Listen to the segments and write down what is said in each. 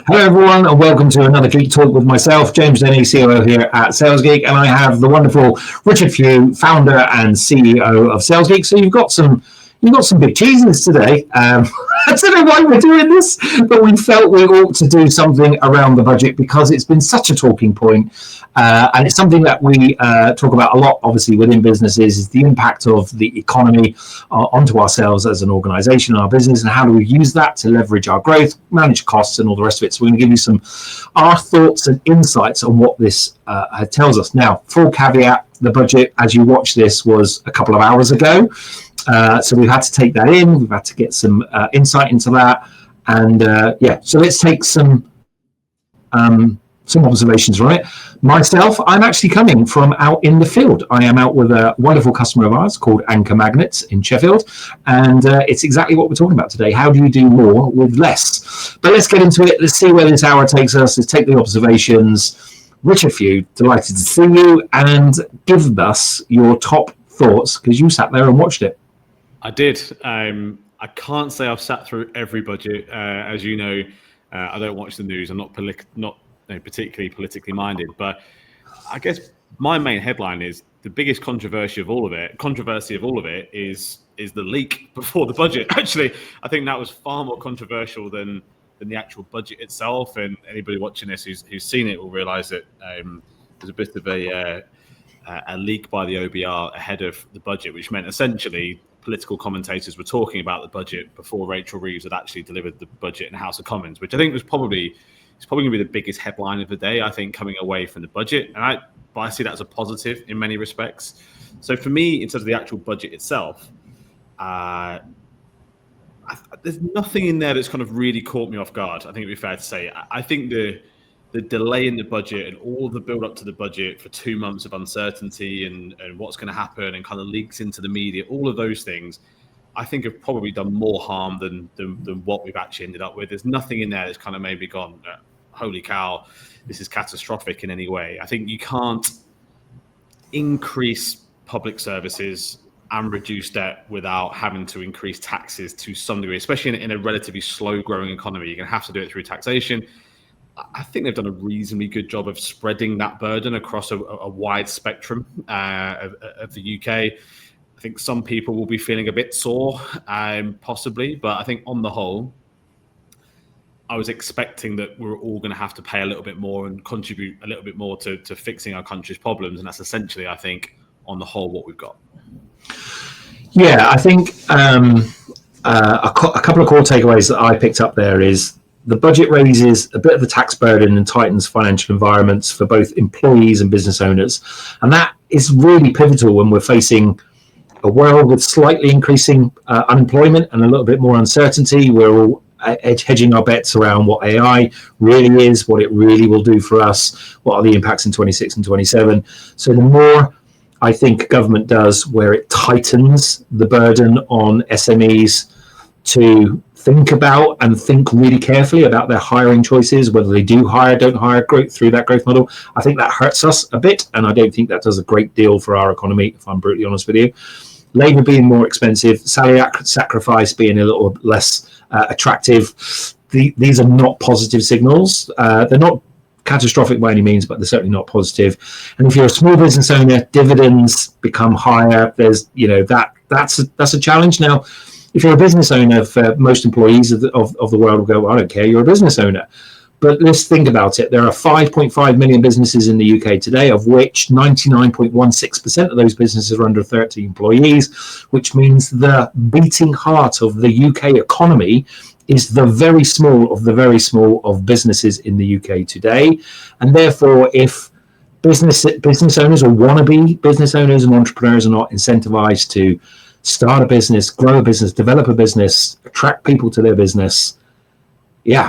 Hello, everyone, and welcome to another Geek Talk with myself, James Denny, COO here at Sales Geek, and I have the wonderful Richard Few, founder and CEO of Sales Geek. So you've got some big cheeses today. I don't know why we're doing this, but we felt we ought to do something around the budget because it's been such a talking point, and it's something that we talk about a lot, obviously, within businesses, is the impact of the economy onto ourselves as an organization, our business, and how do we use that to leverage our growth, manage costs, and all the rest of it. So we're going to give you our thoughts and insights on what this tells us. Now, full caveat, the budget, as you watch this, was a couple of hours ago. So we've had to take that in. We've had to get some insight into that, and so let's take some observations from it. Myself, I'm actually coming from out in the field. I am out with a wonderful customer of ours called Anchor Magnets in Sheffield, and it's exactly what we're talking about today. How do you do more with less? But let's get into it. Let's see where this hour takes us. Let's take the observations. Richard Few, delighted to see you, and give us your top thoughts because you sat there and watched it. I did. I can't say I've sat through every budget. As you know, I don't watch the news. I'm not particularly politically minded. But I guess my main headline is the biggest controversy of all of it is the leak before the budget. Actually, I think that was far more controversial than the actual budget itself. And anybody watching this who's seen it will realise that there's a bit of a leak by the OBR ahead of the budget, which meant essentially political commentators were talking about the budget before Rachel Reeves had actually delivered the budget in the House of Commons, which I think was probably going to be the biggest headline of the day, I think, coming away from the budget. And I see that as a positive in many respects. So for me, in terms of the actual budget itself, there's nothing in there that's kind of really caught me off guard. I think it'd be fair to say. I think the delay in the budget and all the build up to the budget for 2 months of uncertainty and what's going to happen and kind of leaks into the media, all of those things, I think have probably done more harm than what we've actually ended up with. There's nothing in there that's kind of maybe gone, holy cow, this is catastrophic in any way. I think you can't increase public services and reduce debt without having to increase taxes to some degree, especially in a relatively slow growing economy. You're going to have to do it through taxation. I think they've done a reasonably good job of spreading that burden across a wide spectrum of the UK. I think some people will be feeling a bit sore, possibly, but I think on the whole, I was expecting that we're all going to have to pay a little bit more and contribute a little bit more to fixing our country's problems, and that's essentially, I think, on the whole, what we've got. Yeah, I think a couple of core takeaways that I picked up there is the budget raises a bit of the tax burden and tightens financial environments for both employees and business owners. And that is really pivotal when we're facing a world with slightly increasing unemployment and a little bit more uncertainty. We're all hedging our bets around what AI really is, what it really will do for us, what are the impacts in 26 and 27. So the more I think government does where it tightens the burden on SMEs to think about and think really carefully about their hiring choices, whether they do hire, don't hire, growth through that growth model, I think that hurts us a bit. And I don't think that does a great deal for our economy, if I'm brutally honest with you. Labour being more expensive, salary sacrifice being a little less attractive. These are not positive signals. They're not catastrophic by any means, but they're certainly not positive. And if you're a small business owner, dividends become higher. There's, that's a challenge. Now, if you're a business owner, for most employees of the world will go, well, I don't care, you're a business owner. But let's think about it. There are 5.5 million businesses in the UK today, of which 99.16% of those businesses are under 30 employees, which means the beating heart of the UK economy is the very small of businesses in the UK today. And therefore, if business owners or wannabe business owners and entrepreneurs are not incentivized to start a business, grow a business, develop a business, attract people to their business,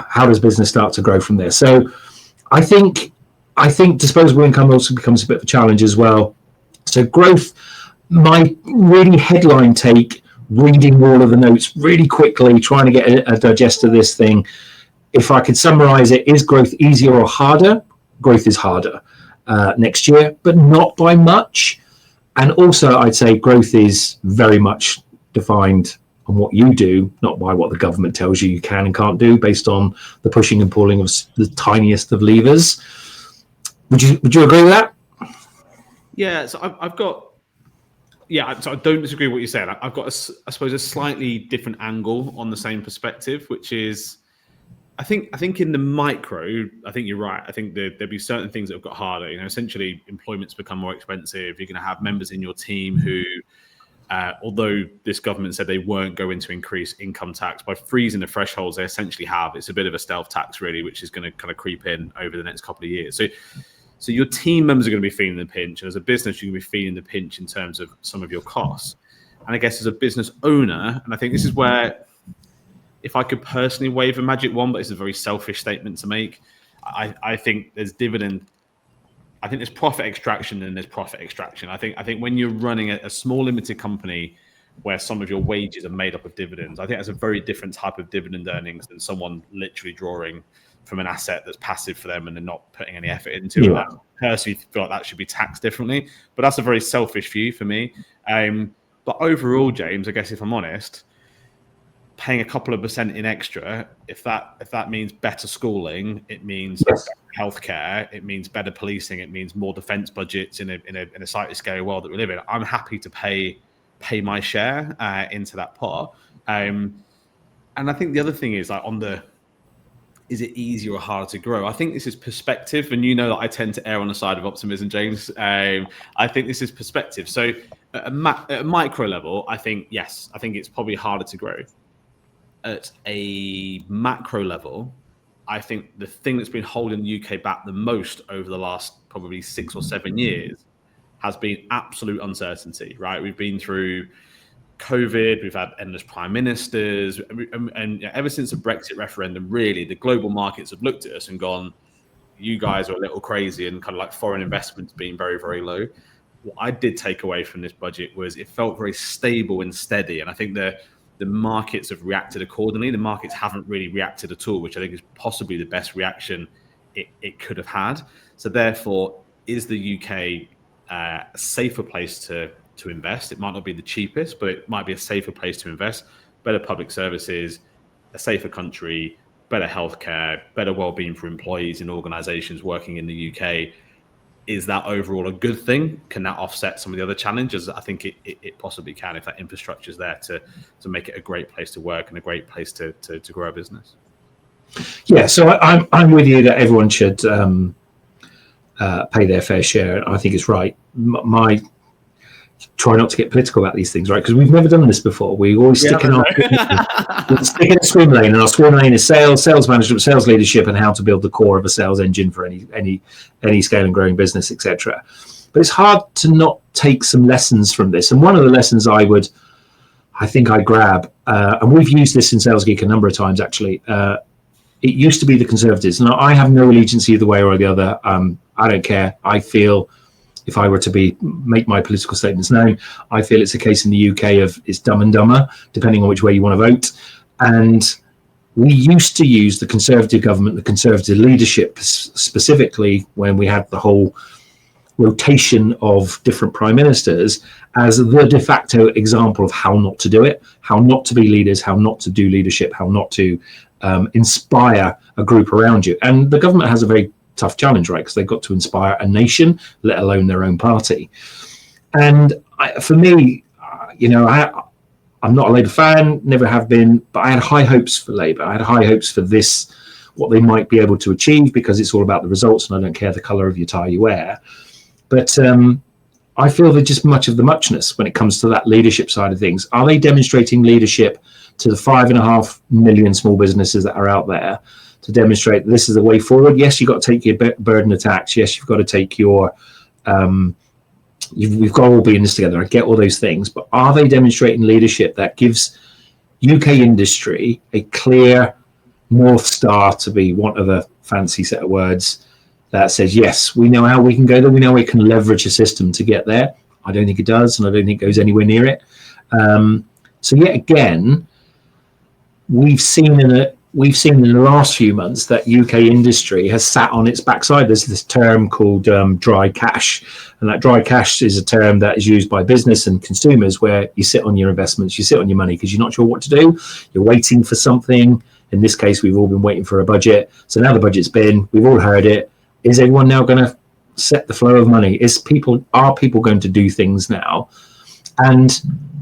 how does business start to grow from there? So I think disposable income also becomes a bit of a challenge as well. So growth, my really headline take, reading all of the notes really quickly, trying to get a digest of this thing. If I could summarize it, is growth easier or harder? Growth is harder next year, but not by much. And also, I'd say growth is very much defined on what you do, not by what the government tells you can and can't do, based on the pushing and pulling of the tiniest of levers. Would you agree with that? Yeah, so I've got. Yeah, so I don't disagree with what you said. I've got, I suppose, a slightly different angle on the same perspective, which is, I think in the micro, I think you're right. I think there'll be certain things that have got harder. Essentially, employment's become more expensive. You're going to have members in your team who, although this government said they weren't going to increase income tax, by freezing the thresholds, they essentially have. It's a bit of a stealth tax, really, which is going to kind of creep in over the next couple of years. So your team members are going to be feeling the pinch. And as a business, you're going to be feeling the pinch in terms of some of your costs. And I guess as a business owner, and I think this is where, if I could personally wave a magic wand, but it's a very selfish statement to make, I think there's dividend. I think there's profit extraction and there's profit extraction. I think when you're running a small limited company where some of your wages are made up of dividends, I think that's a very different type of dividend earnings than someone literally drawing from an asset that's passive for them and they're not putting any effort into it. I personally feel like that should be taxed differently, but that's a very selfish view for me. But overall, James, I guess if I'm honest, paying a couple of percent in extra, if that means better schooling, it means better healthcare, it means better policing, it means more defense budgets in a slightly scary world that we live in. I'm happy to pay my share into that pot. And I think the other thing is, like, is it easier or harder to grow? I think this is perspective, and you know that I tend to err on the side of optimism, James. I think this is perspective. So at a micro level, I think, yes, I think it's probably harder to grow. At a macro level, I think the thing that's been holding the UK back the most over the last probably 6 or 7 years has been absolute uncertainty, right? We've been through COVID, we've had endless prime ministers, and ever since the Brexit referendum, really, the global markets have looked at us and gone, you guys are a little crazy, and kind of like foreign investments being very, very low. What I did take away from this budget was it felt very stable and steady, and I think the markets have reacted accordingly. The markets haven't really reacted at all, which I think is possibly the best reaction it could have had. So therefore, is the UK a safer place to invest? It might not be the cheapest, but it might be a safer place to invest. Better public services, a safer country, better healthcare, better well-being for employees in organizations working in the UK. Is that overall a good thing? Can that offset some of the other challenges? I think it possibly can, if that infrastructure is there to make it a great place to work and a great place to grow a business. Yeah, so I'm with you that everyone should pay their fair share. I think it's right. My try not to get political about these things, right? Because we've never done this before. We always stick in a swim lane, and our swim lane is sales management, sales leadership, and how to build the core of a sales engine for any scale and growing business, etc. But it's hard to not take some lessons from this. And one of the lessons I think I grab, and we've used this in Sales Geek a number of times actually. It used to be the Conservatives. Now I have no allegiance either way or the other. I don't care. I feel, if I were to make my political statements known, I feel it's a case in the UK of it's dumb and dumber, depending on which way you want to vote. And we used to use the Conservative government, the Conservative leadership specifically, when we had the whole rotation of different prime ministers, as the de facto example of how not to do it, how not to be leaders, how not to do leadership, how not to inspire a group around you. And the government has a very tough challenge, right? Because they've got to inspire a nation, let alone their own party. And for me, I'm not a Labour fan, never have been, but I had high hopes for Labour. I had high hopes for this, what they might be able to achieve, because it's all about the results, and I don't care the colour of your tie you wear. But I feel they're just much of the muchness when it comes to that leadership side of things. Are they demonstrating leadership to the 5.5 million small businesses that are out there, to demonstrate that this is the way forward? Yes, you've got to take your burden of tax. Yes, you've got to take your, we've got to all be in this together. I get all those things, but are they demonstrating leadership that gives UK industry a clear North Star, to be one of a fancy set of words, that says, yes, we know how we can go there. We know we can leverage a system to get there. I don't think it does, and I don't think it goes anywhere near it. So yet again, we've seen we've seen in the last few months that UK industry has sat on its backside. There's this term called dry cash, and that dry cash is a term that is used by business and consumers, where you sit on your investments, you sit on your money because you're not sure what to do. You're waiting for something. In this case, we've all been waiting for a budget. So now the budget's been, we've all heard it. Is everyone now going to set the flow of money? Are people going to do things now? And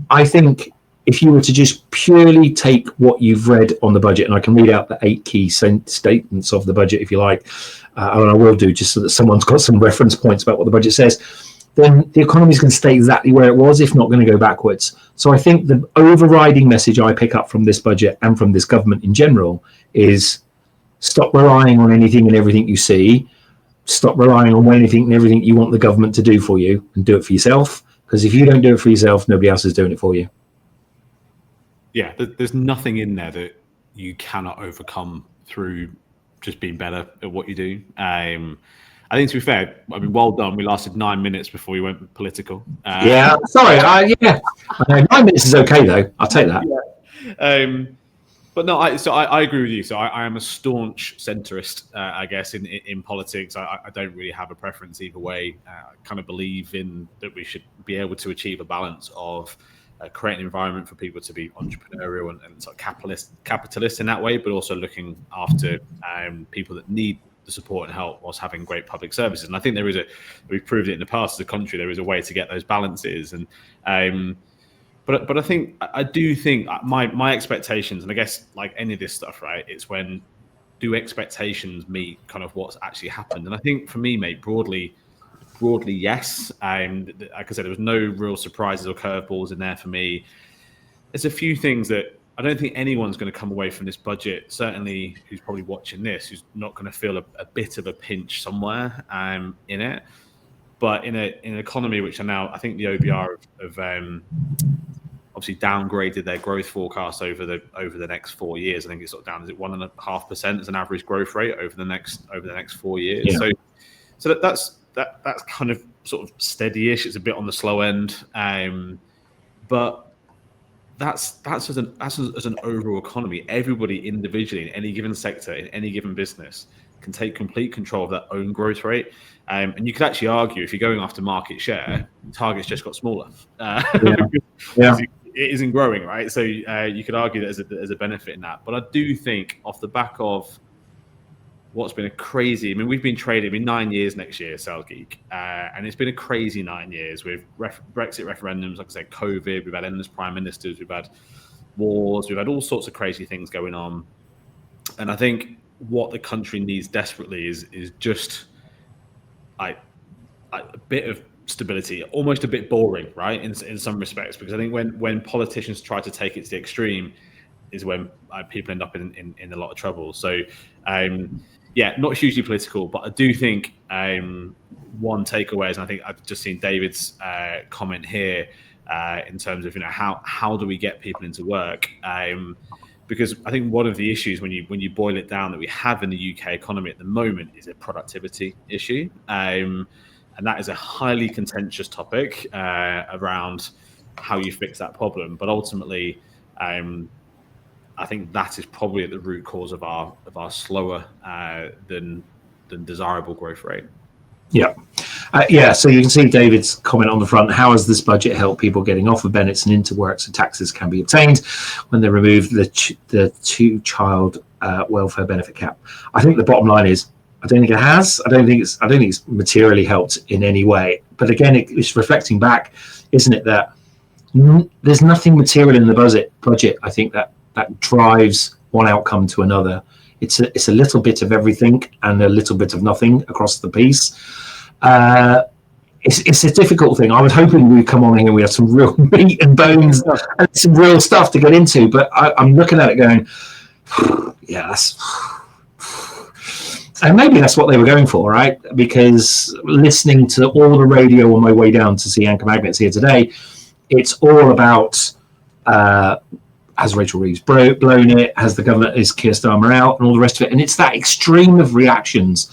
I think if you were to just purely take what you've read on the budget, and I can read out the 8 key statements of the budget if you like, and I will do just so that someone's got some reference points about what the budget says, then the economy is going to stay exactly where it was, if not going to go backwards. So I think the overriding message I pick up from this budget and from this government in general is stop relying on anything and everything you see. Stop relying on anything and everything you want the government to do for you, and do it for yourself. Because if you don't do it for yourself, nobody else is doing it for you. Yeah, there's nothing in there that you cannot overcome through just being better at what you do. I think, to be fair, I mean, well done. We lasted 9 minutes before we went political. Sorry. 9 minutes is okay, though. I'll take that. Yeah. But no, I agree with you. So I am a staunch centrist, I guess, in politics. I don't really have a preference either way. I kind of believe in that we should be able to achieve a balance of creating an environment for people to be entrepreneurial and sort of capitalist in that way, but also looking after people that need the support and help whilst having great public services. And I think we've proved it in the past as a country, there is a way to get those balances. And but I do think my expectations, and I guess like any of this stuff, right, it's when do expectations meet kind of what's actually happened? And I think for me, mate, broadly, yes. Like I said, there was no real surprises or curveballs in there for me. There's a few things that I don't think anyone's going to come away from this budget, certainly who's probably watching this, who's not going to feel a bit of a pinch somewhere in it. But in an economy which are now, I think the OBR have obviously downgraded their growth forecast over the next 4 years. I think it's sort of down, is it 1.5% as an average growth rate over the next 4 years? Yeah. So that's kind of sort of steady-ish. It's a bit on the slow end, but that's as an overall economy. Everybody individually in any given sector, in any given business, can take complete control of their own growth rate. And you could actually argue, if you're going after market share, Target's just got smaller. It isn't growing, right? So you could argue that there's a benefit in that. But I do think off the back of what's been a crazy, I mean, we've been trading, 9 years next year, Sales Geek, and it's been a crazy 9 years with Brexit referendums, like I said, COVID, we've had endless prime ministers, we've had wars, we've had all sorts of crazy things going on. And I think what the country needs desperately is just a bit of stability, almost a bit boring, right, in some respects, because I think when politicians try to take it to the extreme is when people end up in a lot of trouble. So not hugely political, but I do think one takeaway is, and I think I've just seen David's comment here in terms of how do we get people into work, because I think one of the issues when you boil it down that we have in the UK economy at the moment is a productivity issue, and that is a highly contentious topic around how you fix that problem. But ultimately, I think that is probably at the root cause of our slower than desirable growth rate. Yeah. So you can see David's comment on the front. How has this budget helped people getting off of benefits and into work so taxes can be obtained when they remove the two-child welfare benefit cap? I think the bottom line is, I don't think it has. I don't think it's materially helped in any way. But again, it's reflecting back, isn't it, that there's nothing material in the budget. I think that drives one outcome to another. It's a little bit of everything and a little bit of nothing across the piece. It's a difficult thing. I was hoping we'd come on here and we had some real meat and bones and some real stuff to get into. But I'm looking at it going, yes. And maybe that's what they were going for, right? Because listening to all the radio on my way down to see Anchor Magnets here today, it's all about has Rachel Reeves blown it? Has the government, is Keir Starmer out, and all the rest of it? And it's that extreme of reactions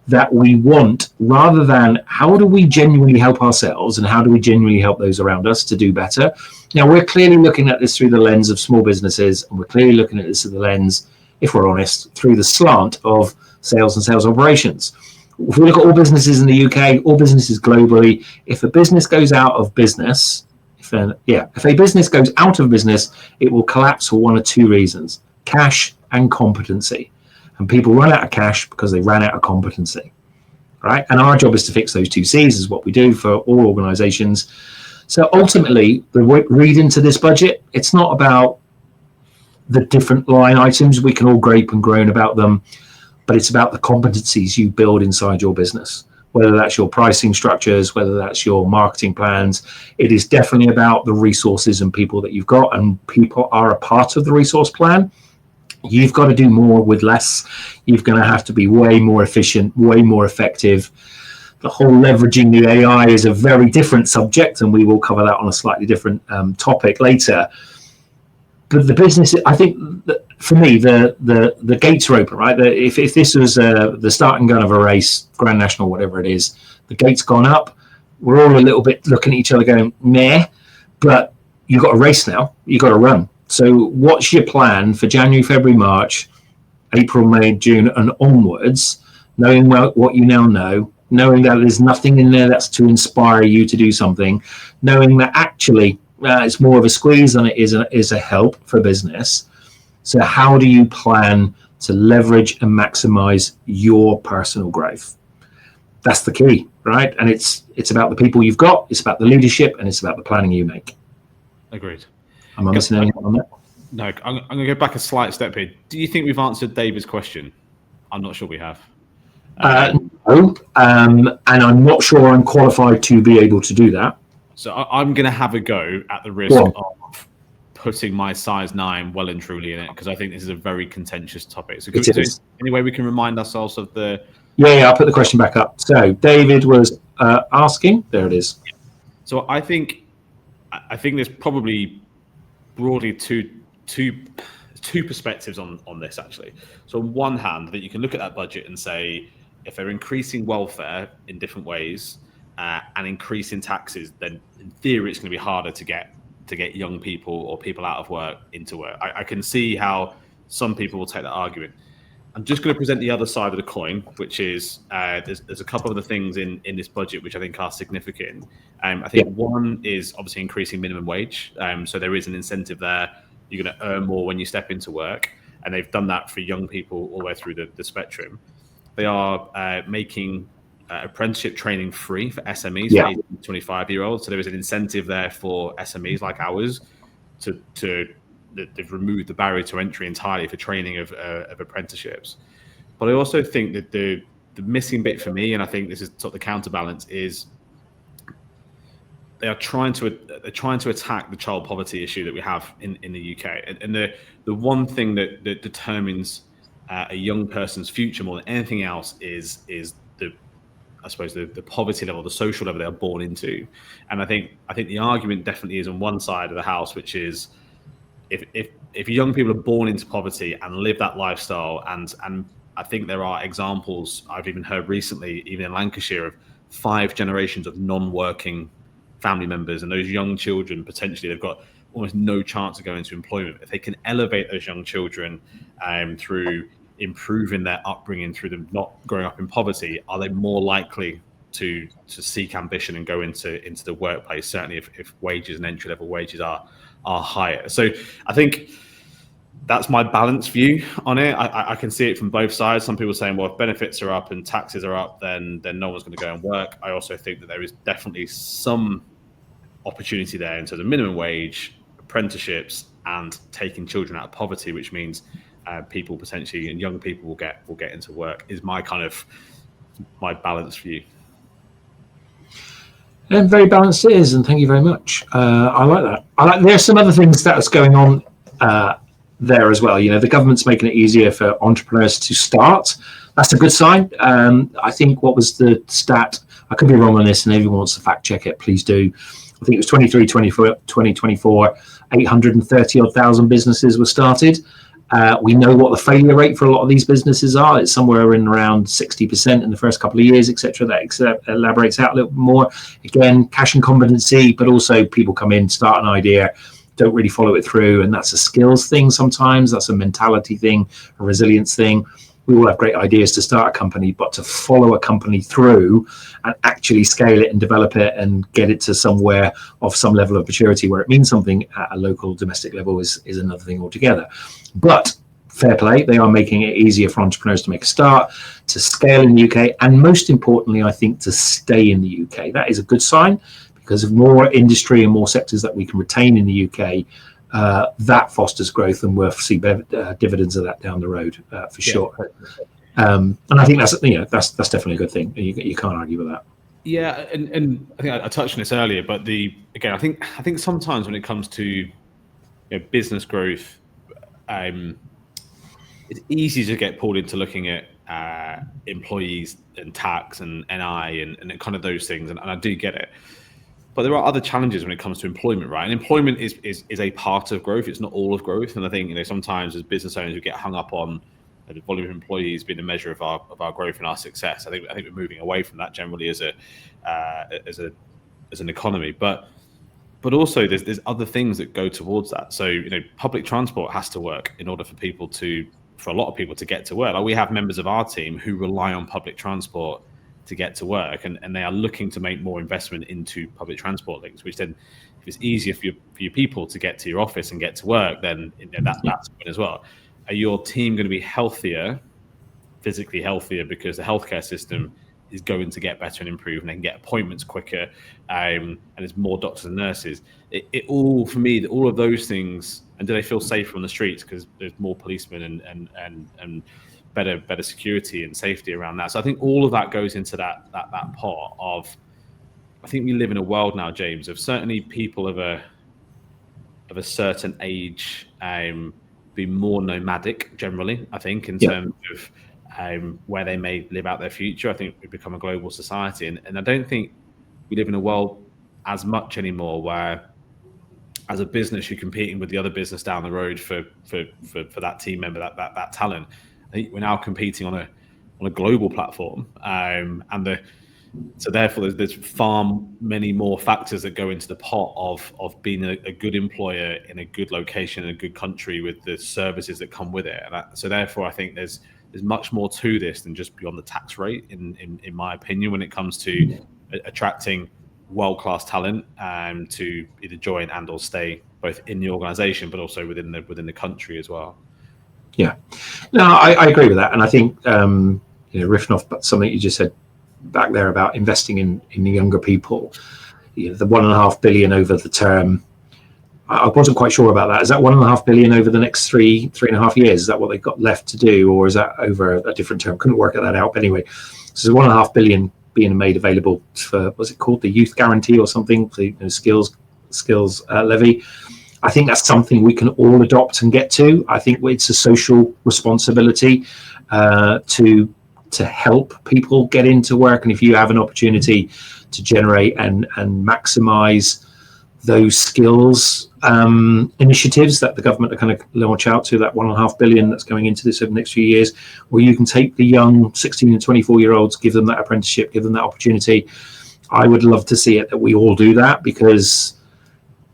that we want, rather than how do we genuinely help ourselves and how do we genuinely help those around us to do better. Now, we're clearly looking at this through the lens of small businesses, and we're clearly looking at this through the lens if we're honest, through the slant of sales and sales operations. If we look at all businesses in the UK, all businesses globally, if a business goes out of business, if a business goes out of business, it will collapse for one of two reasons: cash and competency. And people run out of cash because they ran out of competency, right? And our job is to fix those two C's, is what we do for all organizations. So ultimately, the read into this budget, it's not about the different line items. We can all grape and groan about them, but it's about the competencies you build inside your business, whether that's your pricing structures, whether that's your marketing plans. It is definitely about the resources and people that you've got, and people are a part of the resource plan. You've got to do more with less. You're going to have to be way more efficient, way more effective. The whole leveraging new AI is a very different subject, and we will cover that on a slightly different topic later. But the business, I think, for me, the gates are open, right? If this was the starting gun of a race, Grand National, whatever it is, the gate's gone up. We're all a little bit looking at each other going, meh, but you've got a race now. You've got to run. So what's your plan for January, February, March, April, May, June, and onwards, knowing what you now know, knowing that there's nothing in there that's to inspire you to do something, knowing that actually it's more of a squeeze than it is a help for business. So how do you plan to leverage and maximize your personal growth? That's the key, right? And it's about the people you've got, it's about the leadership, and it's about the planning you make. Agreed. Am I missing anything on that? No, I'm going to go back a slight step here. Do you think we've answered David's question? I'm not sure we have. No, and I'm not sure I'm qualified to be able to do that. So I'm going to have a go at the risk of putting my size 9 well and truly in it, because I think this is a very contentious topic. So any way we can remind ourselves of the... Yeah, I'll put the question back up. So David was asking. There it is. So I think there's probably broadly two perspectives on this, actually. So on one hand, that you can look at that budget and say, if they're increasing welfare in different ways and increasing taxes, then in theory it's going to be harder to get young people or people out of work into work. I can see how some people will take that argument. I'm just going to present the other side of the coin, which is there's a couple of the things in this budget which I think are significant. I think one is obviously increasing minimum wage. So there is an incentive there. You're going to earn more when you step into work. And they've done that for young people all the way through the spectrum. They are making apprenticeship training free for SMEs, for 25-year-olds. So there is an incentive there for SMEs like ours they've removed the barrier to entry entirely for training of apprenticeships. But I also think that the missing bit for me, and I think this is sort of the counterbalance, is they're trying to attack the child poverty issue that we have in the UK. And the one thing that determines a young person's future more than anything else is the poverty level, the social level they are born into. And I think the argument definitely is on one side of the house, which is if young people are born into poverty and live that lifestyle, and I think there are examples I've even heard recently, even in Lancashire, of 5 generations of non-working family members, and those young children potentially they've got almost no chance of going into employment. If they can elevate those young children through improving their upbringing, through them not growing up in poverty, are they more likely to seek ambition and go into the workplace? Certainly if wages and entry level wages are higher. So I think that's my balanced view on it. I can see it from both sides. Some people saying, well, if benefits are up and taxes are up, then no one's going to go and work. I also think that there is definitely some opportunity there in terms of minimum wage, apprenticeships, and taking children out of poverty, which means people potentially and young people will get into work. Is my my balanced view. And very balanced it is, and thank you very much. I like that. There's some other things that's going on there as well. You know, the government's making it easier for entrepreneurs to start. That's a good sign. I think what was the stat? I could be wrong on this, and if anyone wants to fact check it, please do. I think it was 2024, 830,000 businesses were started. We know what the failure rate for a lot of these businesses are. It's somewhere in around 60% in the first couple of years, etc. That elaborates out a little more. Again, cash and competency, but also people come in, start an idea, don't really follow it through, and that's a skills thing sometimes, that's a mentality thing, a resilience thing. We all have great ideas to start a company, but to follow a company through and actually scale it and develop it and get it to somewhere of some level of maturity where it means something at a local domestic level is another thing altogether. But fair play, they are making it easier for entrepreneurs to make a start, to scale in the UK, and most importantly, I think, to stay in the UK. That is a good sign, because of more industry and more sectors that we can retain in the UK, that fosters growth, and we'll see dividends of that down the road for sure. And I think that's definitely a good thing. You can't argue with that. Yeah, and I think I touched on this earlier, but again, I think sometimes when it comes to business growth, it's easy to get pulled into looking at employees and tax and NI and kind of those things, and I do get it. But there are other challenges when it comes to employment, right? And employment is a part of growth. It's not all of growth. And I think sometimes as business owners we get hung up on the volume of employees being a measure of our growth and our success. I think we're moving away from that generally as an economy. But also there's other things that go towards that. So public transport has to work in order for a lot of people to get to work. Like, we have members of our team who rely on public transport to get to work, and they are looking to make more investment into public transport links, which then, if it's easier for your people to get to your office and get to work, then that's good as well. Are your team going to be physically healthier, because the healthcare system is going to get better and improve, and they can get appointments quicker, and there's more doctors and nurses. It all, for me, all of those things, and do they feel safer on the streets because there's more policemen and better security and safety around that. So I think all of that goes into that part of, I think we live in a world now, James, of certainly people of a certain age be more nomadic generally, I think, in terms of where they may live out their future. I think we've become a global society, and I don't think we live in a world as much anymore where, as a business, you're competing with the other business down the road for that team member, that talent. I think we're now competing on a global platform, so therefore there's far many more factors that go into the pot of being a good employer in a good location in a good country with the services that come with it. So therefore, I think there's much more to this than just beyond the tax rate, in my opinion, when it comes to attracting world-class talent to either join and or stay both in the organization, but also within the country as well. Yeah, no, I agree with that, and I think riffing off something you just said back there about investing in the younger people, the 1.5 billion over the term. I wasn't quite sure about that. Is that 1.5 billion over the next 3.5 years? Is that what they've got left to do, or is that over a different term? Couldn't work that out. But anyway, so 1.5 billion being made available for, what's it called, the youth guarantee or something, the skills levy. I think that's something we can all adopt and get to. I think it's a social responsibility to help people get into work. And if you have an opportunity to generate and maximize those skills initiatives that the government are kind of launch out to, that 1.5 billion that's going into this over the next few years, where you can take the young 16 and 24-year-olds, give them that apprenticeship, give them that opportunity. I would love to see it that we all do that, because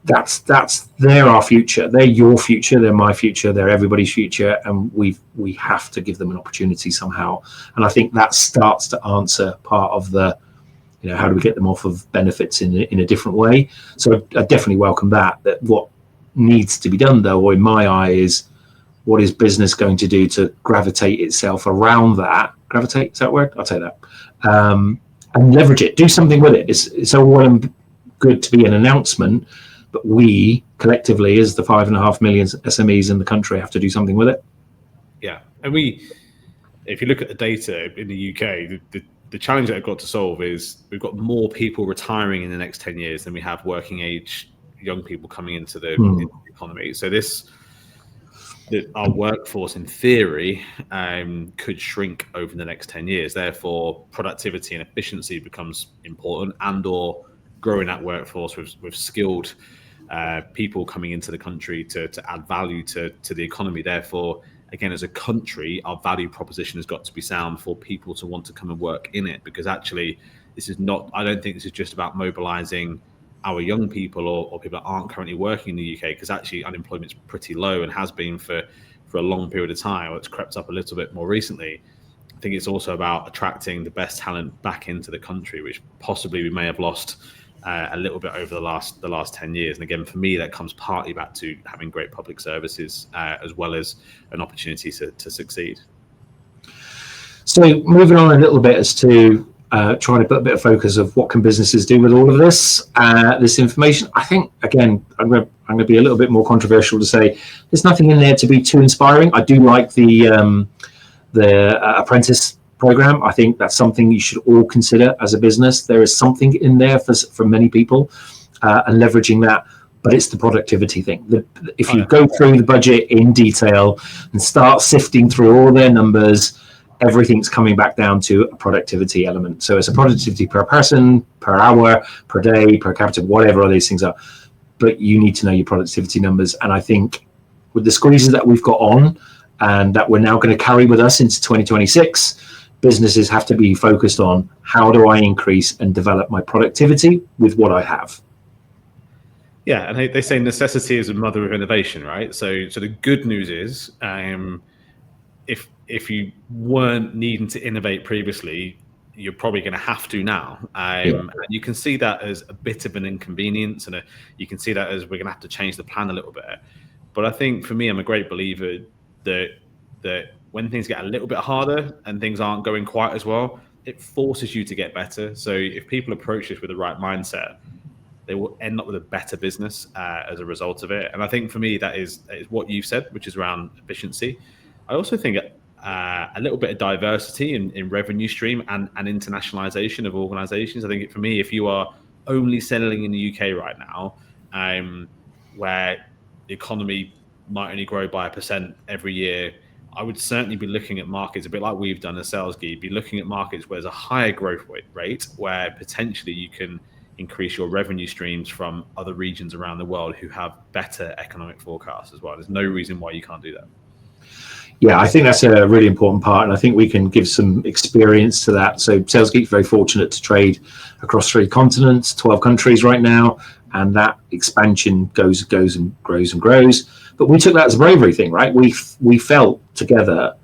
they're our future. They're your future. They're my future. They're everybody's future, and we have to give them an opportunity somehow. And I think that starts to answer part of the, how do we get them off of benefits in a different way. So I definitely welcome that. What needs to be done, though, or in my eye, is what is business going to do to gravitate itself around that? Gravitate, is that a word? I'll say that. And leverage it. Do something with it. It's all well and good to be an announcement, but we collectively, as the 5.5 million SMEs in the country, have to do something with it. Yeah, and if you look at the data in the UK, the challenge that I've got to solve is we've got more people retiring in the next 10 years than we have working age young people coming into the economy. So our workforce, in theory, could shrink over the next 10 years. Therefore, productivity and efficiency becomes important, and/or growing that workforce with skilled people coming into the country to add value to the economy. Therefore, again, as a country, our value proposition has got to be sound for people to want to come and work in it, because actually, I don't think this is just about mobilizing our young people or people that aren't currently working in the UK, because actually unemployment's pretty low and has been for a long period of time. It's crept up a little bit more recently. I think it's also about attracting the best talent back into the country, which possibly we may have lost a little bit over the last 10 years. And again, for me, that comes partly back to having great public services as well as an opportunity to succeed. So moving on a little bit as to trying to put a bit of focus of what can businesses do with all of this information. I think, again, I'm going to be a little bit more controversial to say there's nothing in there to be too inspiring. I do like the apprentice program. I think that's something you should all consider as a business. There is something in there for many people and leveraging that, but it's the productivity thing. If you go through the budget in detail and start sifting through all their numbers, everything's coming back down to a productivity element. So it's a productivity per person, per hour, per day, per capita, whatever all these things are. But you need to know your productivity numbers. And I think with the squeezes that we've got on and that we're now going to carry with us into 2026, businesses have to be focused on how do I increase and develop my productivity with what I have. Yeah, and they say necessity is a mother of innovation, right? So the good news is, if you weren't needing to innovate previously, you're probably going to have to now. And you can see that as a bit of an inconvenience, and you can see that as we're going to have to change the plan a little bit. But I think for me, I'm a great believer that when things get a little bit harder and things aren't going quite as well, it forces you to get better. So if people approach this with the right mindset, they will end up with a better business as a result of it. And I think for me, that is what you've said, which is around efficiency. I also think a little bit of diversity in revenue stream and internationalization of organizations. I think for me, if you are only selling in the UK right now, where the economy might only grow by 1% every year, I would certainly be looking at markets a bit like we've done as Sales Geek, be looking at markets where there's a higher growth rate, where potentially you can increase your revenue streams from other regions around the world who have better economic forecasts as well. There's no reason why you can't do that. Yeah, I think that's a really important part, and I think we can give some experience to that. So Sales Geek is very fortunate to trade across 3 continents, 12 countries right now, and that expansion goes and grows and grows. But we took that as a bravery thing, right? We felt together,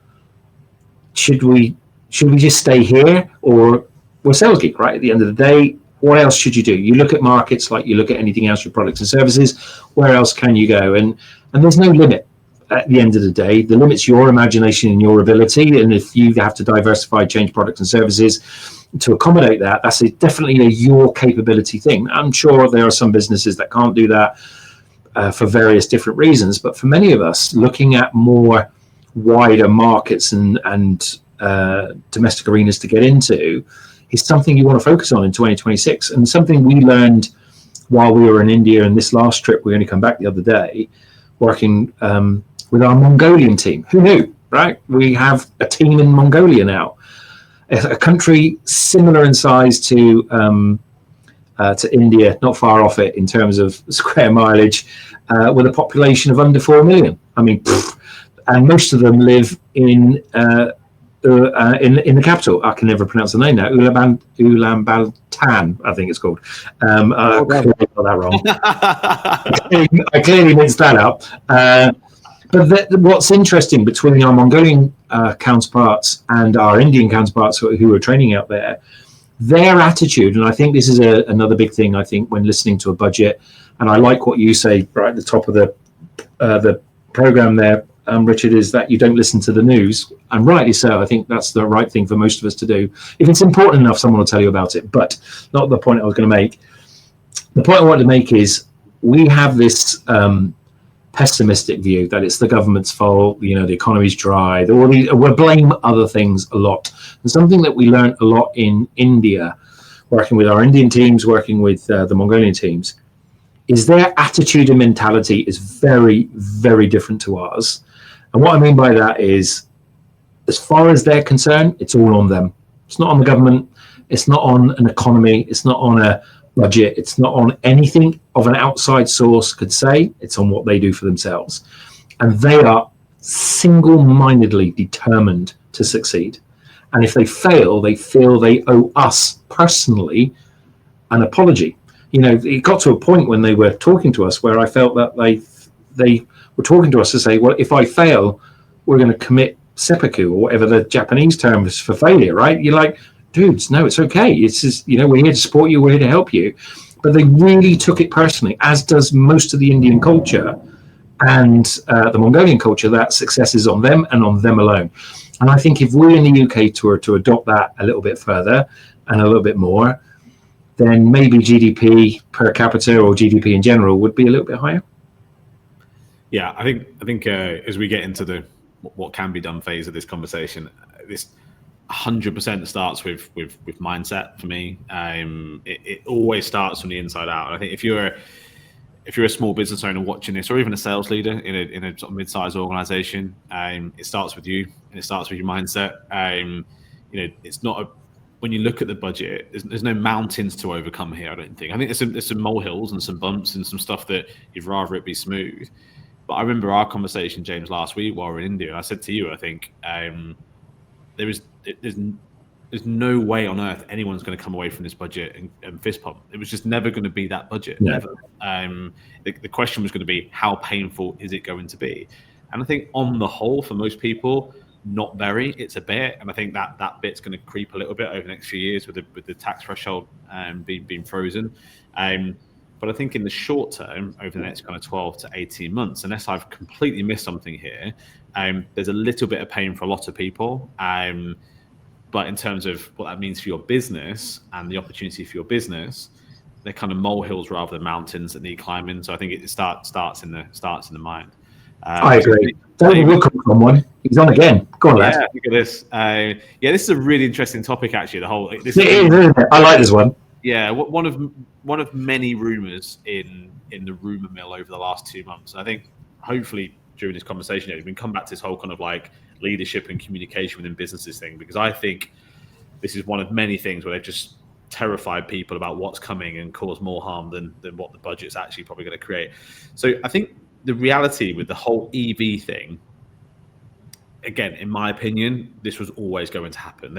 should we just stay here, or we're Sales Geek, right? At the end of the day, what else should you do? You look at markets like you look at anything else, your products and services. Where else can you go? And there's no limit. At the end of the day, the limit's your imagination and your ability. And if you have to diversify, change products and services to accommodate that, that's definitely your capability thing. I'm sure there are some businesses that can't do that for various different reasons. But for many of us, looking at more wider markets and domestic arenas to get into is something you want to focus on in 2026. And something we learned while we were in India, and this last trip, we only come back the other day, working with our Mongolian team. Who knew, right? We have a team in Mongolia now, a country similar in size to India, not far off it in terms of square mileage, with a population of under 4 million. I mean, and most of them live in the capital. I can never pronounce the name now. Ulaanbaatar, I think it's called. I clearly got that wrong. I clearly mixed that up. But what's interesting between our Mongolian counterparts and our Indian counterparts who are training out there, their attitude, and I think this is another big thing, I think, when listening to a budget, and I like what you say right at the top of the program there, Richard, is that you don't listen to the news, and rightly so. I think that's the right thing for most of us to do. If it's important enough, someone will tell you about it, but not the point I was going to make. The point I wanted to make is we have this pessimistic view that it's the government's fault, the economy's dry, we blame other things a lot. And something that we learned a lot in India, working with our Indian teams, working with the Mongolian teams, is their attitude and mentality is very, very different to ours. And what I mean by that is, as far as they're concerned, it's all on them. It's not on the government. It's not on an economy. It's not on a budget. It's not on anything of an outside source could say. It's on what they do for themselves. And they are single-mindedly determined to succeed. And if they fail, they feel they owe us personally an apology. it got to a point when they were talking to us where I felt that they were talking to us to say, well, if I fail, we're going to commit seppuku, or whatever the Japanese term is for failure, right? You're like, dudes, no, it's okay. It's just, we're here to support you, we're here to help you. But they really took it personally, as does most of the Indian culture and the Mongolian culture, that success is on them and on them alone. And I think if we in the UK were to adopt that a little bit further and a little bit more, then maybe GDP per capita or GDP in general would be a little bit higher. Yeah, I think as we get into the what can be done phase of this conversation, this 100% starts with mindset for me. It always starts from the inside out. I think if you're a small business owner watching this, or even a sales leader in a sort of mid-sized organization, it starts with you and it starts with your mindset. It's not when you look at the budget, there's no mountains to overcome here. I don't think. I think there's some molehills and some bumps and some stuff that you'd rather it be smooth. But I remember our conversation, James, last week while we were in India. And I said to you, I think there's no way on earth anyone's going to come away from this budget and fist pump. It was just never going to be that budget. No. Never. The question was going to be, how painful is it going to be? And I think on the whole, for most people, not very. It's a bit, and I think that bit's going to creep a little bit over the next few years with the tax threshold being frozen. But I think in the short term, over the next kind of 12 to 18 months, unless I've completely missed something here, there's a little bit of pain for a lot of people. But in terms of what that means for your business and the opportunity for your business, they're kind of molehills rather than mountains that need climbing. So I think it starts in the mind. I agree. David Woodcock on one. He's on again. Go on, lad. Yeah, look at this. This is a really interesting topic, actually. It is, isn't it? I like this one. Yeah, one of many rumors in the rumor mill over the last 2 months. I think hopefully during this conversation, we can come back to this whole kind of like leadership and communication within businesses thing, because I think this is one of many things where they've just terrified people about what's coming and caused more harm than what the budget's actually probably going to create. So I think the reality with the whole EV thing, again, in my opinion, this was always going to happen.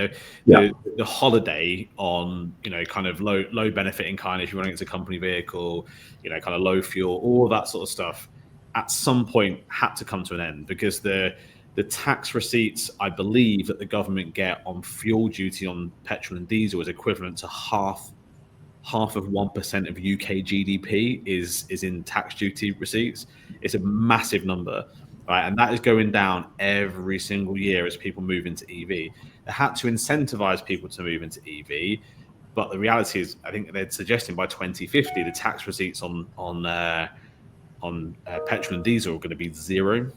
The holiday on, kind of low benefit in kind, if you're running into a company vehicle, kind of low fuel, all that sort of stuff, at some point had to come to an end, because the tax receipts, I believe, that the government get on fuel duty on petrol and diesel is equivalent to half of 1% of UK GDP is in tax duty receipts. It's a massive number, right? And that is going down every single year as people move into EV. They had to incentivize people to move into EV, but the reality is, I think they're suggesting by 2050 the tax receipts on petrol and diesel are going to be zero.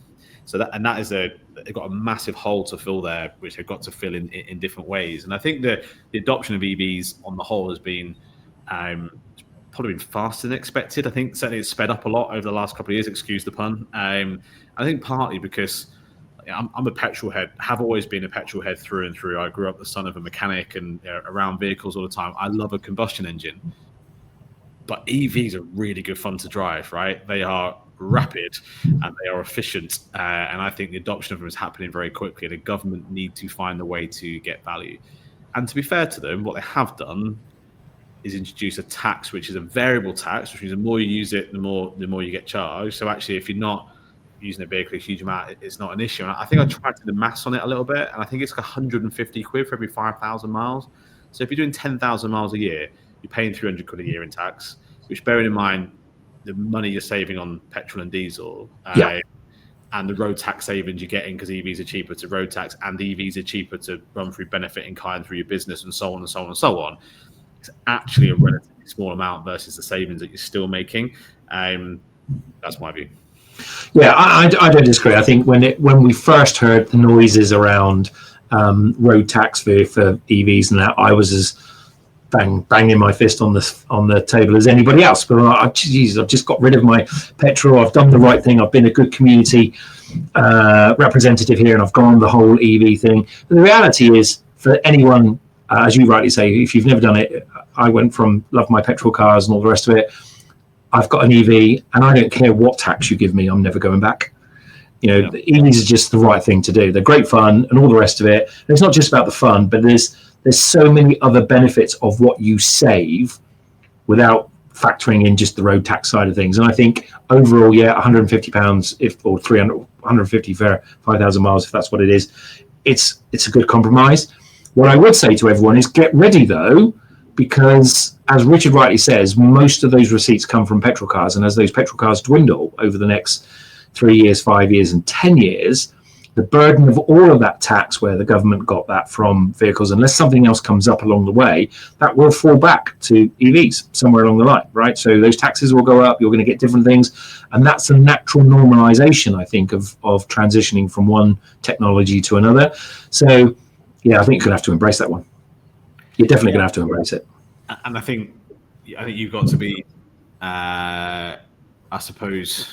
So that is they've got a massive hole to fill there, which they've got to fill in different ways. And I think the adoption of EVs on the whole has been probably been faster than expected. I think certainly it's sped up a lot over the last couple of years, excuse the pun. I think partly because I'm a petrol head, have always been a petrol head through and through. I grew up the son of a mechanic and around vehicles all the time. I love a combustion engine, but EVs are really good fun to drive, right? They are rapid and they are efficient, and I think the adoption of them is happening very quickly. The government need to find a way to get value. And to be fair to them, what they have done is introduce a tax, which is a variable tax, which means the more you use it, the more you get charged. So actually, if you're not using a vehicle a huge amount, it's not an issue. And I think I tried to do the maths on it a little bit, and I think it's like 150 quid for every 5,000 miles. So if you're doing 10,000 miles a year, you're paying 300 quid a year in tax, which, bearing in mind the money you're saving on petrol and diesel, and the road tax savings you're getting because EVs are cheaper to road tax and EVs are cheaper to run through benefit in kind through your business, and so on and so on and so on. It's actually a relatively small amount versus the savings that you're still making. That's my view. Yeah, I don't disagree. I think when we first heard the noises around road tax for EVs and that, I was as banging my fist on the table as anybody else. But I've just got rid of my petrol. I've done the right thing. I've been a good community representative here, and I've gone on the whole EV thing. But the reality is, for anyone, as you rightly say, if you've never done it, I went from love my petrol cars and all the rest of it. I've got an EV, and I don't care what tax you give me. I'm never going back. The EVs are just the right thing to do. They're great fun and all the rest of it. And it's not just about the fun, but there's so many other benefits of what you save without factoring in just the road tax side of things. And I think overall, yeah, £150 or 150 for 5,000 miles, if that's what it is, it's a good compromise. What I would say to everyone is get ready though, because as Richard rightly says, most of those receipts come from petrol cars, and as those petrol cars dwindle over the next 3 years, 5 years, and 10 years, the burden of all of that tax where the government got that from vehicles, unless something else comes up along the way, that will fall back to EVs somewhere along the line, right? So those taxes will go up, you're going to get different things, and that's a natural normalization, I think, of transitioning from one technology to another. So, yeah, I think you're going to have to embrace that one. You're definitely going to have to embrace it. And I think you've got to be, I suppose,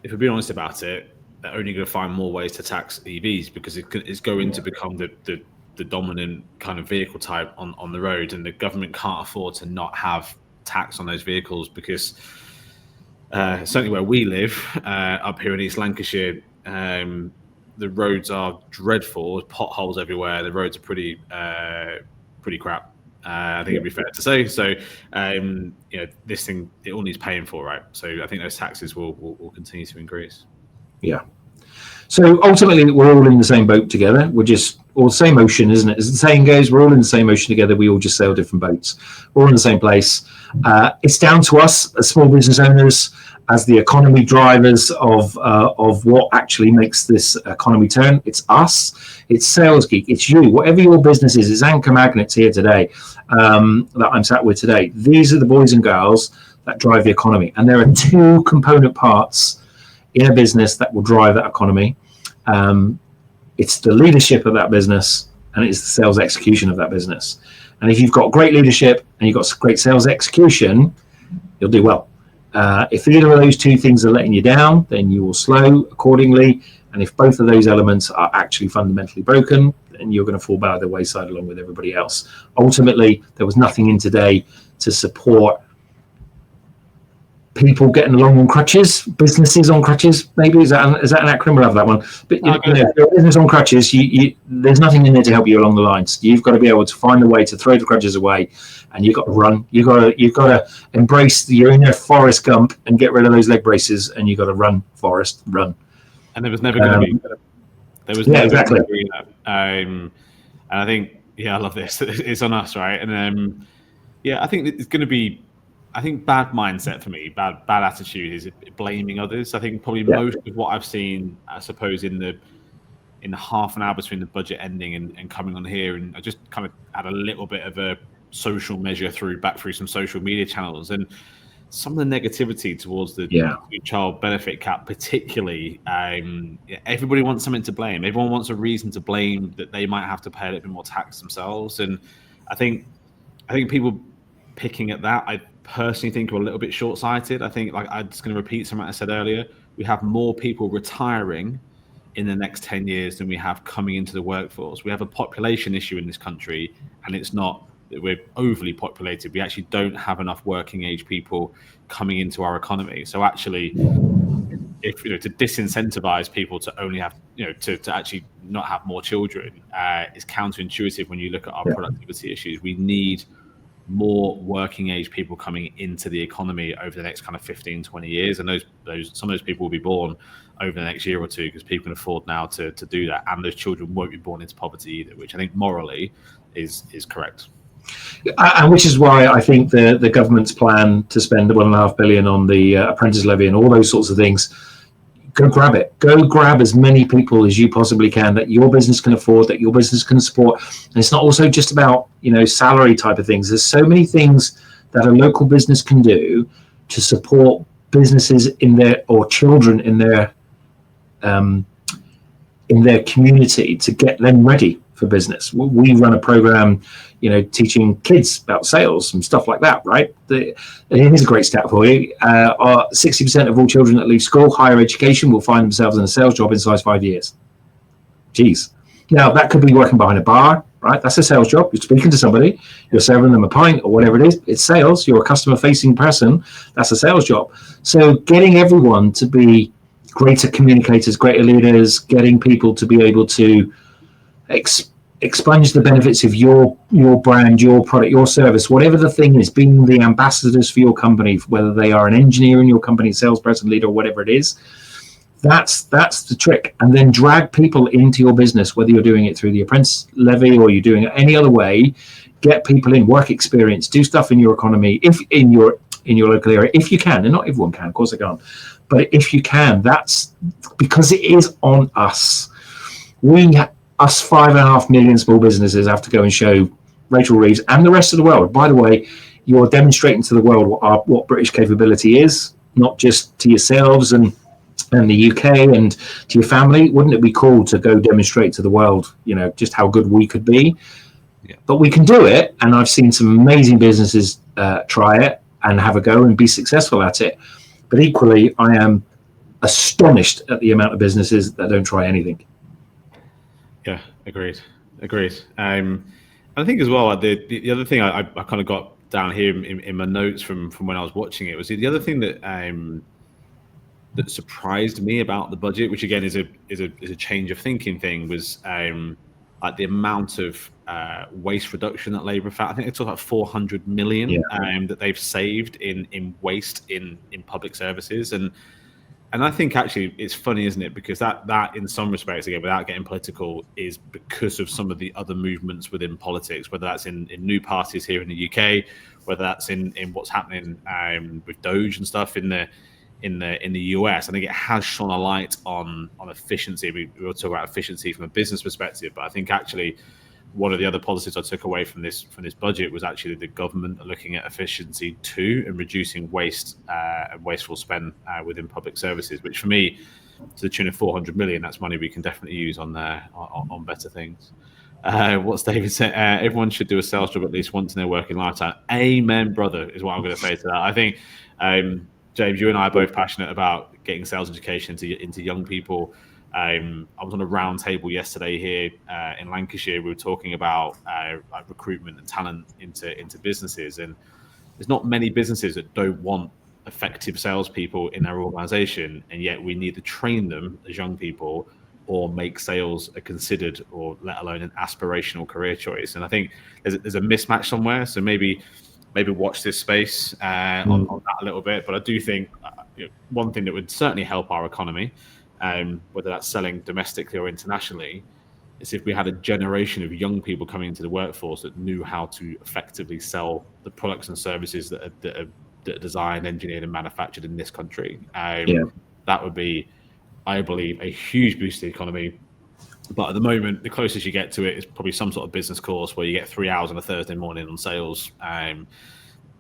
if we're being honest about it, they're only going to find more ways to tax EVs because it's going to become the dominant kind of vehicle type on the road, and the government can't afford to not have tax on those vehicles because certainly where we live up here in East Lancashire, the roads are dreadful. There's potholes everywhere. The roads are pretty crap. I think it'd be fair to say. So, this thing, it all needs paying for, right? So I think those taxes will continue to increase. Yeah. So ultimately, we're all in the same boat together. We're just all the same ocean, isn't it? As the saying goes, we're all in the same ocean together. We all just sail different boats. We're all in the same place. It's down to us as small business owners, as the economy drivers of what actually makes this economy turn. It's us. It's Sales Geek. It's you. Whatever your business is, it's Anchor Magnets here today that I'm sat with today. These are the boys and girls that drive the economy. And there are two component parts in a business that will drive that economy. It's the leadership of that business, and it's the sales execution of that business. And if you've got great leadership and you've got great sales execution, you'll do well. If either of those two things are letting you down, then you will slow accordingly. And if both of those elements are actually fundamentally broken, then you're going to fall by the wayside along with everybody else. Ultimately, there was nothing in today to support people getting along on crutches, businesses on crutches. Maybe is that an acronym? We'll have that one. But if you're a business on crutches, there's nothing in there to help you along the lines. You've got to be able to find a way to throw the crutches away, and you've got to run. You've got to embrace your inner Forrest Gump and get rid of those leg braces, and you've got to run, Forrest, run. And there was never going to be. There was never exactly. Going to be that. And I think, I love this. It's on us, right? And I think it's going to be. I think bad mindset for me, bad attitude is blaming others. I think probably most of what I've seen, I suppose, in the half an hour between the budget ending and coming on here, and I just kind of had a little bit of a social measure back through some social media channels, and some of the negativity towards the child benefit cap, particularly. Everybody wants something to blame. Everyone wants a reason to blame that they might have to pay a little bit more tax themselves, and I think people picking at that, I personally think are a little bit short-sighted. I think, like, I'm just going to repeat something I said earlier. We have more people retiring in the next 10 years than we have coming into the workforce. We have a population issue in this country, and it's not that we're overly populated. We actually don't have enough working age people coming into our economy. So actually, if to disincentivize people to only have to actually not have more children is counterintuitive when you look at our productivity issues. We need more working age people coming into the economy over the next kind of 15, 20 years. And some of those people will be born over the next year or two because people can afford now to do that. And those children won't be born into poverty either, which I think morally is correct. And which is why I think the government's plan to spend the $1.5 billion on the apprentice levy and all those sorts of things, go grab it. Go grab as many people as you possibly can that your business can afford, that your business can support. And it's not also just about, salary type of things. There's so many things that a local business can do to support businesses or children in their community to get them ready for business. We run a program, teaching kids about sales and stuff like that, right? It is a great stat for you. 60% of all children that leave school, higher education, will find themselves in a sales job inside 5 years. Geez. Now, that could be working behind a bar, right? That's a sales job. You're speaking to somebody, you're serving them a pint or whatever it is. It's sales. You're a customer-facing person. That's a sales job. So getting everyone to be greater communicators, greater leaders, getting people to be able to expunge the benefits of your brand, your product, your service, whatever the thing is, being the ambassadors for your company, whether they are an engineer in your company, salesperson, leader, whatever it is. That's the trick. And then drag people into your business, whether you're doing it through the apprentice levy or you're doing it any other way. Get people in, work experience, do stuff in your economy, if in your local area, if you can. And not everyone can, of course they can't. But if you can, that's because it is on us. Us 5.5 million small businesses have to go and show Rachel Reeves and the rest of the world. By the way, you're demonstrating to the world what British capability is, not just to yourselves and the UK and to your family. Wouldn't it be cool to go demonstrate to the world, just how good we could be? Yeah. But we can do it, and I've seen some amazing businesses try it and have a go and be successful at it. But equally, I am astonished at the amount of businesses that don't try anything. Yeah, agreed. I think as well, the other thing I kind of got down here in my notes from when I was watching it was the other thing that that surprised me about the budget, which again is a change of thinking thing, was like the amount of waste reduction that Labour, I think it's about 400 million that they've saved in waste in public services. And I think actually it's funny, isn't it? Because that in some respects, again, without getting political, is because of some of the other movements within politics, whether that's in new parties here in the UK, whether that's in what's happening with Doge and stuff in the US. I think it has shone a light on efficiency. We will talk about efficiency from a business perspective, but I think actually one of the other policies I took away from this budget was actually the government looking at efficiency too and reducing waste and wasteful spend within public services, which for me, to the tune of 400 million, that's money we can definitely use on better things. What's David said? Everyone should do a sales job at least once in their working lifetime. Amen, brother, is what I'm going to say to that. I think, James, you and I are both passionate about getting sales education into young people. I was on a round table yesterday here in Lancashire. We were talking about like recruitment and talent into businesses, and there's not many businesses that don't want effective salespeople in their organisation, and yet we need to train them as young people or make sales a considered or let alone an aspirational career choice. And I think there's a mismatch somewhere. So maybe watch this space on that a little bit. But I do think one thing that would certainly help our economy, whether that's selling domestically or internationally, is if we had a generation of young people coming into the workforce that knew how to effectively sell the products and services that are designed, engineered, and manufactured in this country. That would be, I believe, a huge boost to the economy. But at the moment, the closest you get to it is probably some sort of business course where you get 3 hours on a Thursday morning on sales,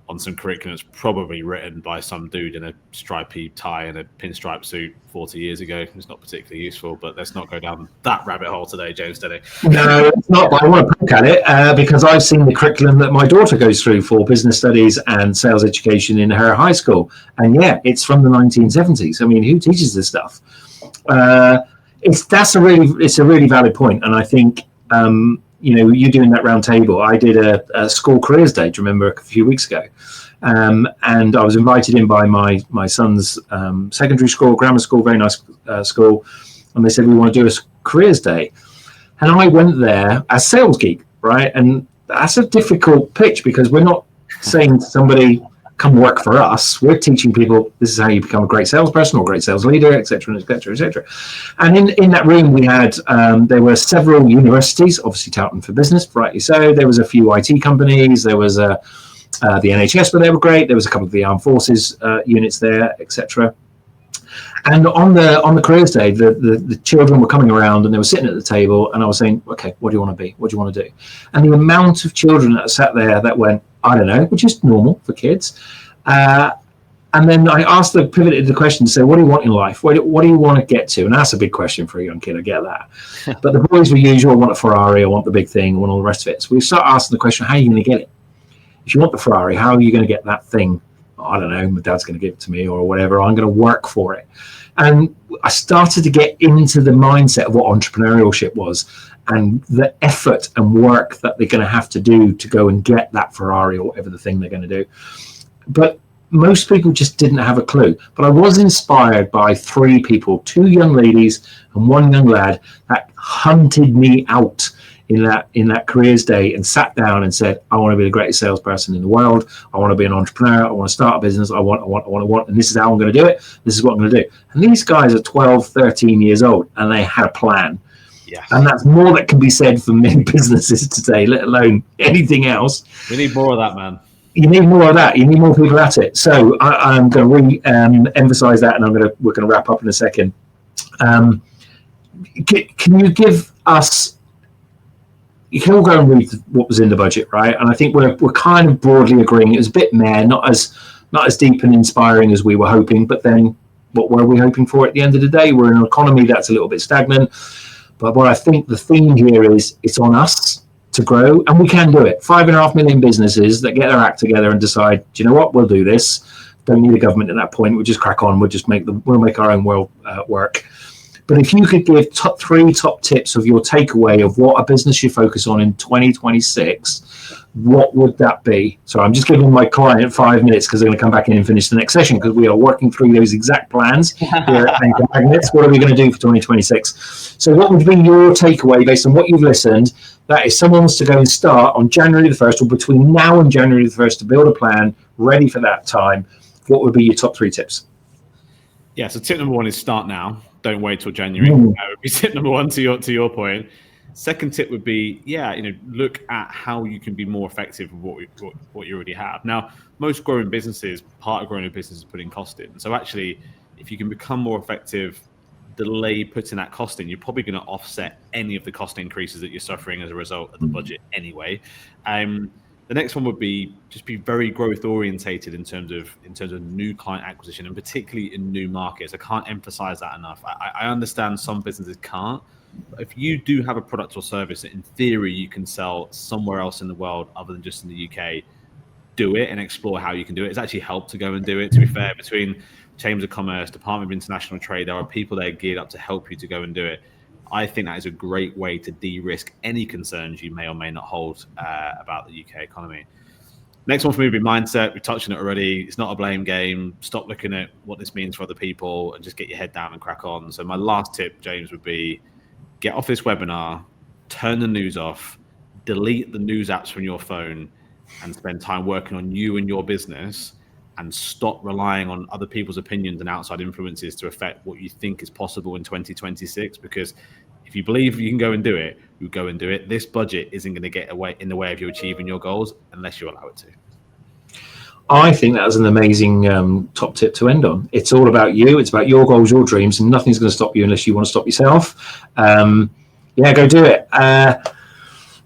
on some curriculum that's probably written by some dude in a stripy tie and a pinstripe suit 40 years ago. It's not particularly useful, but let's not go down that rabbit hole today, James, today. No, it's not, but I want to poke at it because I've seen the curriculum that my daughter goes through for business studies and sales education in her high school. And yeah, it's from the 1970s. I mean, who teaches this stuff? It's a really valid point. And I think, you doing that round table, I did a school careers day, do you remember, a few weeks ago? And I was invited in by my son's secondary school, grammar school, very nice school. And they said, we want to do a careers day. And I went there as sales geek, right? And that's a difficult pitch because we're not saying to somebody, come work for us. We're teaching people this is how you become a great salesperson or a great sales leader, et cetera, et cetera, et cetera. And in that room, we had, there were several universities, obviously Taunton for Business, rightly so. There was a few IT companies. There was the NHS, but they were great. There was a couple of the armed forces units there, et cetera. And on the careers day, the children were coming around and they were sitting at the table, and I was saying, okay, what do you want to be? What do you want to do? And the amount of children that sat there that went, I don't know, which is normal for kids. And then I pivoted the question to say, what do you want in life? What do you want to get to? And that's a big question for a young kid, I get that. But the boys were usual, I want a Ferrari, I want the big thing, I want all the rest of it. So we start asking the question, how are you going to get it? If you want the Ferrari, how are you going to get that thing? I don't know, my dad's going to give it to me or whatever. I'm going to work for it. And I started to get into the mindset of what entrepreneurship was and the effort and work that they're going to have to do to go and get that Ferrari or whatever the thing they're going to do. But most people just didn't have a clue. But I was inspired by 3 people, 2 young ladies and 1 young lad that hunted me out in that careers day and sat down and said, I want to be the greatest salesperson in the world. I want to be an entrepreneur. I want to start a business. I want, and this is how I'm going to do it. This is what I'm going to do. And these guys are 12, 13 years old, and they had a plan. Yes. And that's more that can be said for many businesses today, let alone anything else. We need more of that, man. You need more of that. You need more people at it. So I'm going to emphasize that, and we're going to wrap up in a second. Can you give us? You can all go and read what was in the budget, right? And I think we're kind of broadly agreeing it was a bit meh, not as deep and inspiring as we were hoping. But then, what were we hoping for at the end of the day? We're in an economy that's a little bit stagnant. But what I think the theme here is, it's on us to grow, and we can do it. 5.5 million businesses that get their act together and decide, do you know what, we'll do this. Don't need a government at that point. We'll just crack on. We'll make our own world work. But if you could give three top tips of your takeaway of what a business should focus on in 2026, what would that be? So I'm just giving my client 5 minutes because they're going to come back in and finish the next session, because we are working through those exact plans here at Anchor Magnets. What are we going to do for 2026? So what would be your takeaway based on what you've listened? That if someone wants to go and start on January the 1st, or between now and January the 1st, to build a plan ready for that time, what would be your top 3 tips? Yeah, so tip number 1 is start now. Don't wait till January. That would be tip number 1 to your point. Second tip would be, look at how you can be more effective with what you already have. Now, most growing businesses, part of growing a business is putting cost in. So actually, if you can become more effective, delay putting that cost in, you're probably going to offset any of the cost increases that you're suffering as a result of the budget anyway. The next one would be just be very growth orientated in terms of new client acquisition, and particularly in new markets. I can't emphasize that enough. I understand some businesses can't, but if you do have a product or service that in theory you can sell somewhere else in the world other than just in the UK, do it and explore how you can do it. It's actually helped to go and do it. To be fair, between Chambers of Commerce, Department of International Trade, there are people there geared up to help you to go and do it. I think that is a great way to de-risk any concerns you may or may not hold about the UK economy. Next one for me would be mindset. We touched on it already. It's not a blame game. Stop looking at what this means for other people and just get your head down and crack on. So my last tip, James, would be get off this webinar, turn the news off, delete the news apps from your phone, and spend time working on you and your business, and stop relying on other people's opinions and outside influences to affect what you think is possible in 2026. Because if you believe you can go and do it, you go and do it. This budget isn't going to get in the way of you achieving your goals unless you allow it to. I think that was an amazing top tip to end on. It's all about you. It's about your goals, your dreams, and nothing's going to stop you unless you want to stop yourself. Go do it.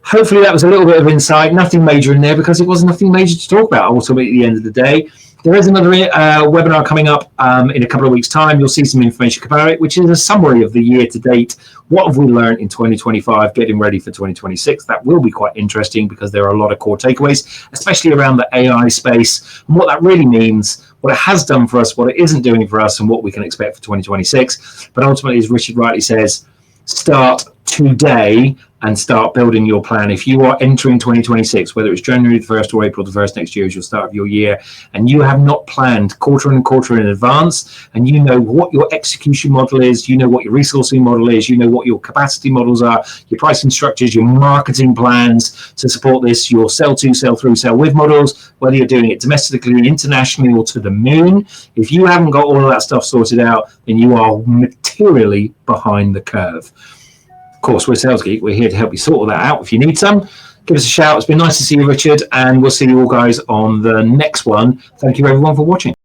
Hopefully that was a little bit of insight. Nothing major in there, because it was nothing major to talk about ultimately at the end of the day. There is another webinar coming up in a couple of weeks' time. You'll see some information about it, which is a summary of the year to date. What have we learned in 2025, getting ready for 2026? That will be quite interesting, because there are a lot of core takeaways, especially around the AI space, and what that really means, what it has done for us, what it isn't doing for us, and what we can expect for 2026. But ultimately, as Richard rightly says, start today and start building your plan. If you are entering 2026, whether it's January the 1st or April the 1st next year as your start of your year, and you have not planned quarter in advance, and you know what your execution model is, you know what your resourcing model is, you know what your capacity models are, your pricing structures, your marketing plans to support this, your sell to, sell through, sell with models, whether you're doing it domestically, internationally, or to the moon, if you haven't got all of that stuff sorted out, then you are materially behind the curve. Of course, we're Sales Geek. We're here to help you sort all that out. If you need some, give us a shout. It's been nice to see you, Richard, and we'll see you all guys on the next one. Thank you, everyone, for watching.